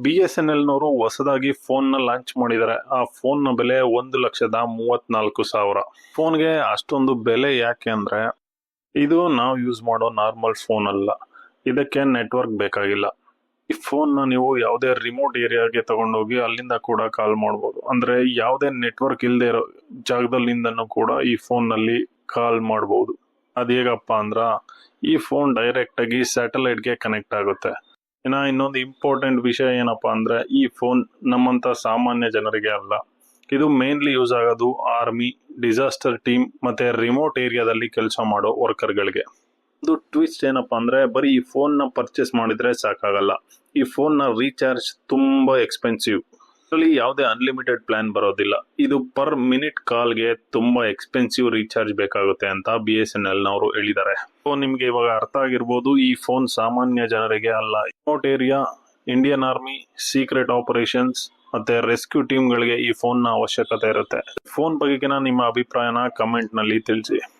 BSNL ನವರು ಹೊಸದಾಗಿ phone ನ ಲಾಂಚ್ ಮಾಡಿದ್ದಾರೆ. ಆ ಫೋನ್ ನ ಬೆಲೆ 1,34,000. ಫೋನ್ಗೆ ಅಷ್ಟೊಂದು ಬೆಲೆ ಯಾಕೆ ಅಂದ್ರೆ ಇದು ನಾವು ಯೂಸ್ ಮಾಡೋ ನಾರ್ಮಲ್ ಫೋನ್ ಅಲ್ಲ. ಇದಕ್ಕೆ ನೆಟ್ವರ್ಕ್ ಬೇಕಾಗಿಲ್ಲ. ಈ ಫೋನ್ ನ ನೀವು ಯಾವುದೇ ರಿಮೋಟ್ ಏರಿಯಾಗೆ ತಗೊಂಡೋಗಿ ಅಲ್ಲಿಂದ ಕೂಡ ಕಾಲ್ ಮಾಡಬಹುದು. ಅಂದ್ರೆ ಯಾವುದೇ ನೆಟ್ವರ್ಕ್ ಇಲ್ಲದೆ ಇರೋ ಜಾಗದಲ್ಲಿಂದನೂ ಕೂಡ ಈ ಫೋನ್ ನಲ್ಲಿ ಕಾಲ್ ಮಾಡಬಹುದು. ಅದ್ ಹೇಗಪ್ಪ ಅಂದ್ರ ಈ ಫೋನ್ ಡೈರೆಕ್ಟ್ ಆಗಿ ಸ್ಯಾಟಲೈಟ್ ಗೆ ಕನೆಕ್ಟ್ ಆಗುತ್ತೆ. ಇನ್ನೊಂದು ಇಂಪಾರ್ಟೆಂಟ್ ವಿಷಯ ಏನಪ್ಪಾ ಅಂದ್ರೆ ಈ ಫೋನ್ ನಮ್ಮಂತ ಸಾಮಾನ್ಯ ಜನರಿಗೆ ಅಲ್ಲ. ಇದು ಮೇನ್ಲಿ ಯೂಸ್ ಆಗೋದು ಆರ್ಮಿ, ಡಿಸಾಸ್ಟರ್ ಟೀಮ್ ಮತ್ತೆ ರಿಮೋಟ್ ಏರಿಯಾದಲ್ಲಿ ಕೆಲಸ ಮಾಡೋ ವರ್ಕರ್ ಗಳಿಗೆ. ಇದು ಟ್ವಿಸ್ಟ್ ಏನಪ್ಪಾ ಅಂದ್ರೆ ಬರೀ ಈ ಫೋನ್ ನ ಪರ್ಚೇಸ್ ಮಾಡಿದ್ರೆ ಸಾಕಾಗಲ್ಲ. ಈ ಫೋನ್ ನ ರೀಚಾರ್ಜ್ ತುಂಬಾ ಎಕ್ಸ್ಪೆನ್ಸಿವ್. ಇದರಲ್ಲಿ ಯಾವುದೇ ಅನ್ಲಿಮಿಟೆಡ್ ಪ್ಲಾನ್ ಬರೋದಿಲ್ಲ. ಇದು ಪರ್ ಮಿನಿಟ್ ಕಾಲ್ಗೆ ತುಂಬಾ ಎಕ್ಸ್ಪೆನ್ಸಿವ್ ರೀಚಾರ್ಜ್ ಬೇಕಾಗುತ್ತೆ ಅಂತ BSNL ನವರು ಹೇಳಿದ್ದಾರೆ. ನಿಮ್ಗೆ ಇವಾಗ ಅರ್ಥ ಆಗಿರ್ಬೋದು, ಈ ಫೋನ್ ಸಾಮಾನ್ಯ ಜನರಿಗೆ ಅಲ್ಲ. Remote area, Indian army, secret operations ಮತ್ತೆ ರೆಸ್ಕ್ಯೂ ಟೀಮ್ ಗಳಿಗೆ ಈ ಫೋನ್ ನ ಅವಶ್ಯಕತೆ ಇರುತ್ತೆ. ಫೋನ್ ಬಗ್ಗೆ ನಿಮ್ಮ ಅಭಿಪ್ರಾಯನ ಕಮೆಂಟ್ ನಲ್ಲಿ ತಿಳಿಸಿ.